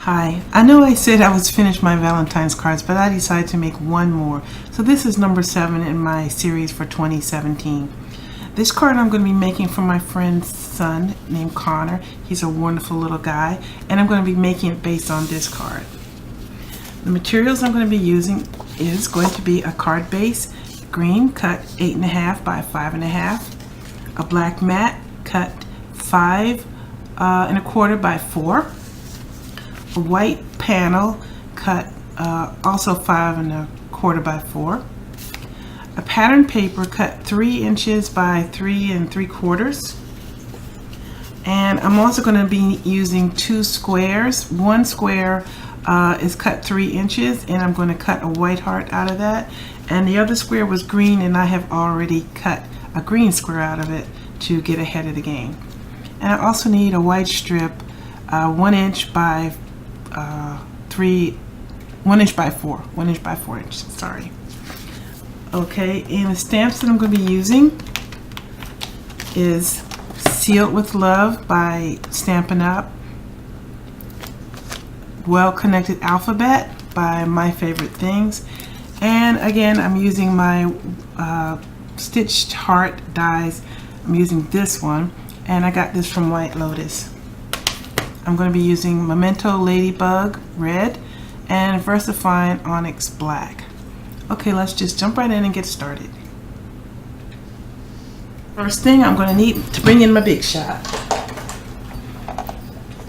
Hi, I know I said I was finished my Valentine's cards, but I decided to make one more. So this is number 7 in my series for 2017. This card I'm going to be making for my friend's son named Connor. He's a wonderful little guy, and I'm going to be making it based on this card. The materials I'm going to be using is going to be a card base, green cut 8.5 by 5.5, a black mat cut 5.25 by 4, a white panel cut also 5.25 by 4, a pattern paper cut 3 inches by 3.75, and I'm also going to be using 2 squares. One square is cut 3 inches, and I'm going to cut a white heart out of that, and the other square was green, and I have already cut a green square out of it to get ahead of the game. And I also need a white strip 1 inch by 1 inch by 4 inches, sorry. Okay, and the stamps that I'm going to be using is Sealed with Love by Stampin' Up, Well Connected Alphabet by My Favorite Things, and again I'm using my stitched heart dies. I'm using this one, and I got this from White Lotus. I'm going to be using Memento Ladybug Red and Versafine Onyx Black. Okay, let's just jump right in and get started. First thing, I'm going to need to bring in my big shot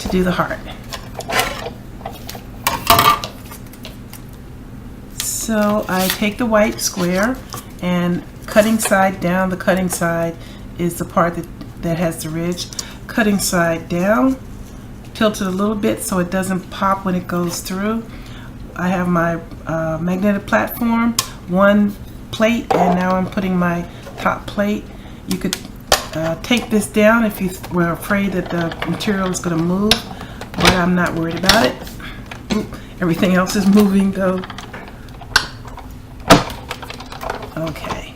to do the heart. So I take the white square and cutting side down. The cutting side is the part that has the ridge. Cutting side down, tilt it a little bit so it doesn't pop when it goes through. I have my magnetic platform, one plate, and now I'm putting my top plate. You could take this down if you were afraid that the material is going to move, but I'm not worried about it. Everything else is moving though. Okay.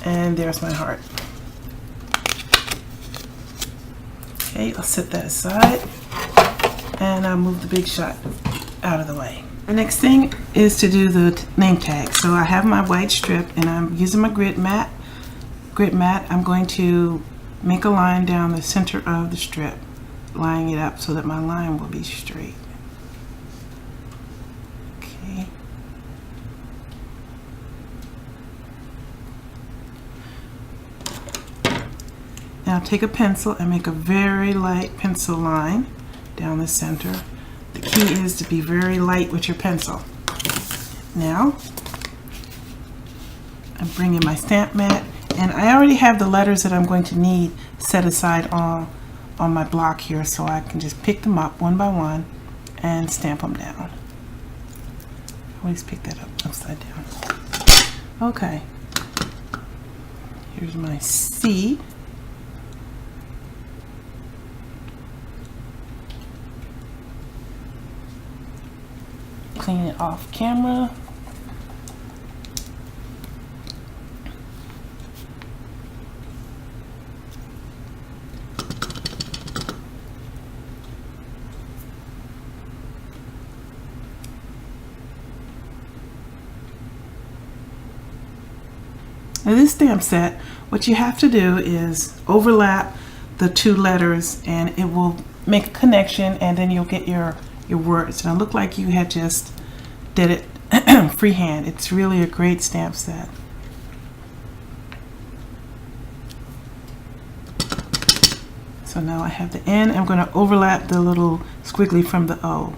And there's my heart. Okay, I'll set that aside, and I'll move the big shot out of the way. The next thing is to do the name tag. So I have my white strip, and I'm using my grit mat. I'm going to make a line down the center of the strip, lining it up so that my line will be straight. Okay. Now take a pencil and make a very light pencil line down the center. The key is to be very light with your pencil. Now I'm bringing my stamp mat, and I already have the letters that I'm going to need set aside on my block here, so I can just pick them up one by one and stamp them down. Always pick that up upside down. Okay, here's my C. Clean it off camera. Now this stamp set, what you have to do is overlap the 2 letters, and it will make a connection, and then you'll get your words. And it looked like you had just did it freehand. It's really a great stamp set. So now I have the N. I'm going to overlap the little squiggly from the O.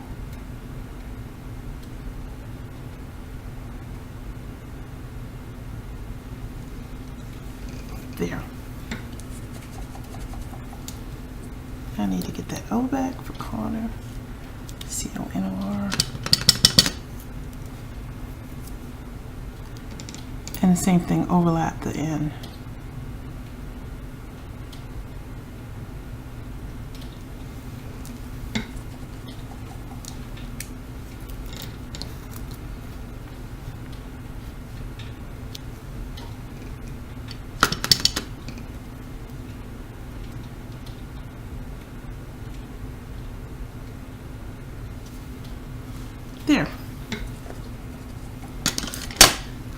There. I need to get that O back for Connor. C-O-N-O-R. And the same thing, overlap the N.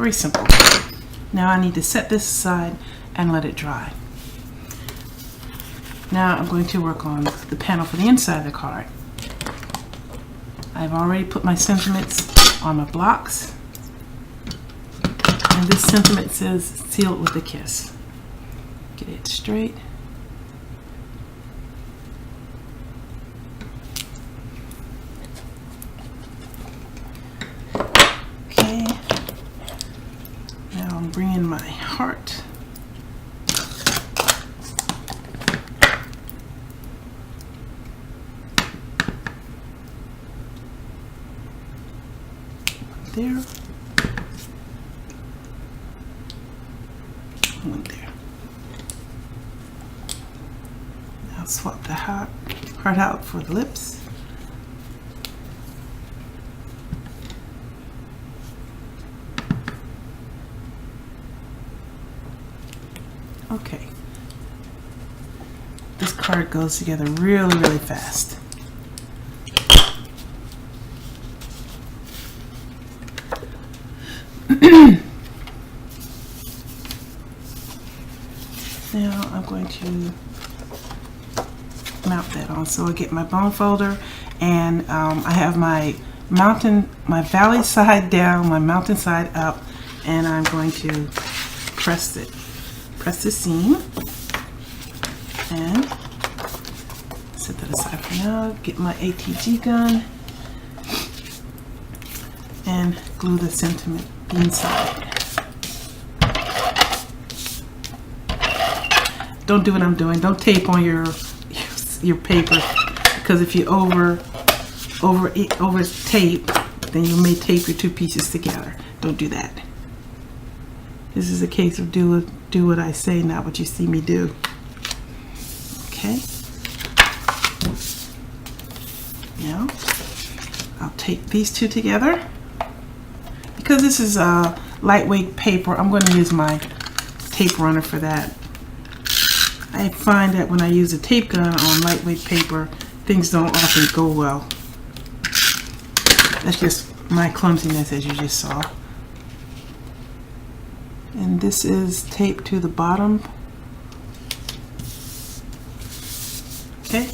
Very simple. Now I need to set this aside and let it dry. Now I'm going to work on the panel for the inside of the card. I've already put my sentiments on my blocks. And this sentiment says, "Seal it with a kiss." Get it straight. Okay. Now I'm bringing my heart. There. One there. Now swap the heart out for the lips. Okay. This card goes together really, really fast. Now I'm going to mount that on. So I get my bone folder, and I have my valley side down, my mountain side up, and I'm going to press the seam and set that aside for now. Get my ATG gun and glue the sentiment inside. Don't do what I'm doing. Don't tape on your paper, because if you over tape, then you may tape your two pieces together. Don't do that. This is a case of do what I say, not what you see me do. Okay. Now I'll tape these two together. Because this is a lightweight paper, I'm going to use my tape runner for that. I find that when I use a tape gun on lightweight paper, things don't often go well. That's just my clumsiness, as you just saw. And this is taped to the bottom. Okay.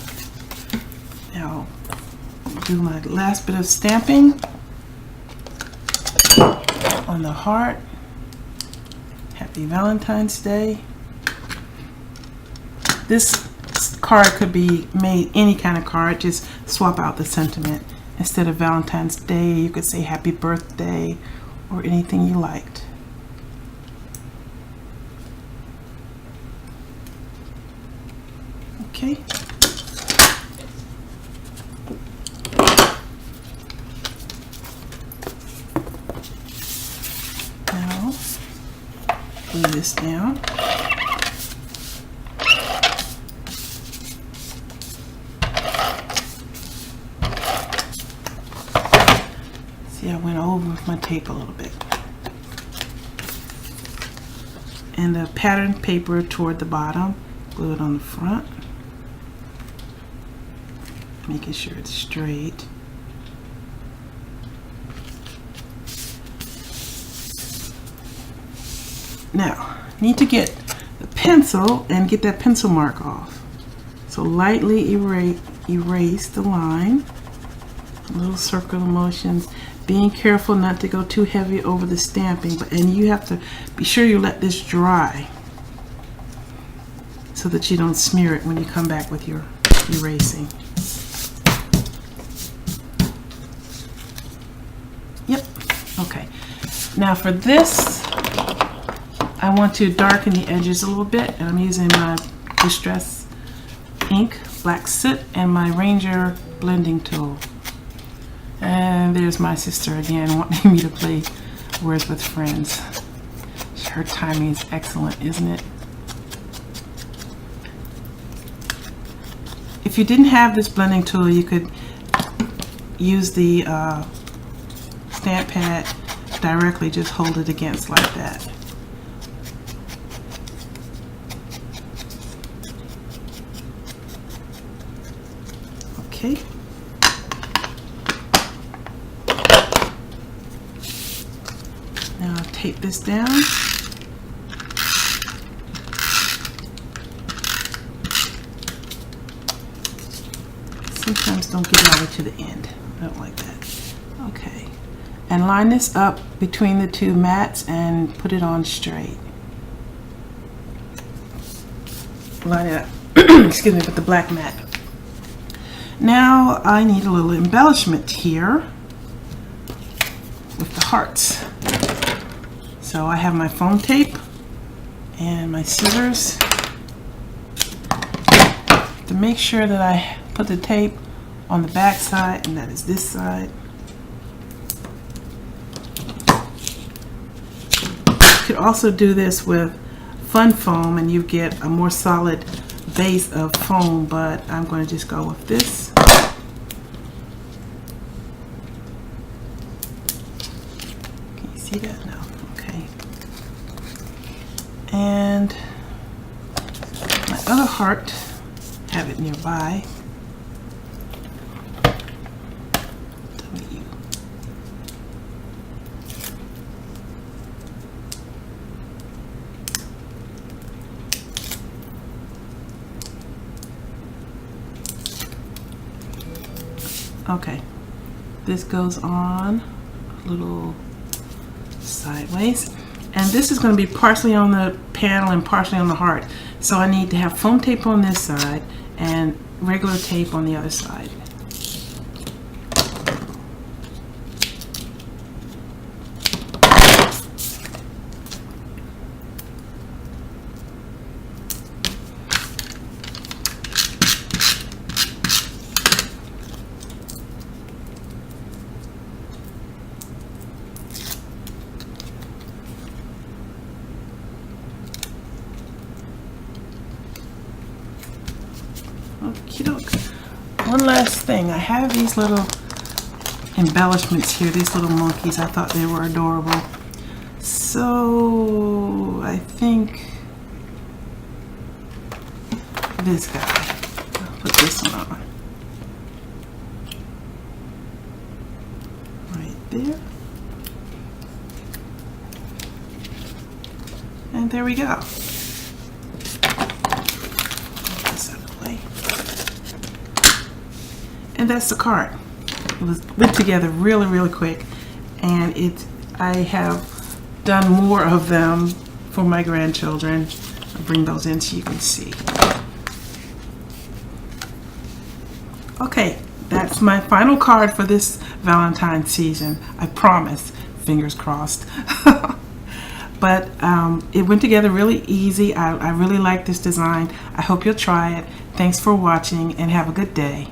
Now I'll do my last bit of stamping on the heart. Happy Valentine's Day. This card could be made any kind of card, just swap out the sentiment. Instead of Valentine's Day, you could say happy birthday or anything you liked. Okay. Now, glue this down. See, I went over with my tape a little bit. And the pattern paper toward the bottom, glue it on the front, making sure it's straight. Now, need to get the pencil and get that pencil mark off. So lightly erase the line, little circular motions, being careful not to go too heavy over the stamping, and you have to be sure you let this dry so that you don't smear it when you come back with your erasing. Yep, okay. Now for this, I want to darken the edges a little bit, and I'm using my Distress ink, black soot, and my Ranger blending tool. And there's my sister again wanting me to play Words with Friends. Her timing is excellent, isn't it? If you didn't have this blending tool, you could use the stamp pad directly, just hold it against like that. Okay. Now tape this down. Sometimes don't get all the way to the end. I don't like that. Okay. And line this up between the two mats and put it on straight. Line it up, excuse me, with the black mat. Now I need a little embellishment here with the hearts. So I have my foam tape and my scissors to make sure that I put the tape on the back side, and that is this side. You could also do this with fun foam and you get a more solid base of foam, but I'm going to just go with this. Can you see that? No. Okay. And my other heart, have it nearby. Okay, this goes on a little sideways, and this is going to be partially on the panel and partially on the heart. So I need to have foam tape on this side and regular tape on the other side. Okey-doke. One last thing, I have these little embellishments here, these little monkeys. I thought they were adorable. So I think this guy, I'll put this one on. Right there. And there we go. And that's the card. It was put together really, really quick, and I have done more of them for my grandchildren. I'll bring those in so you can see. Okay, that's my final card for this Valentine season. I promise, fingers crossed. But it went together really easy. I really like this design. I hope you'll try it. Thanks for watching and have a good day.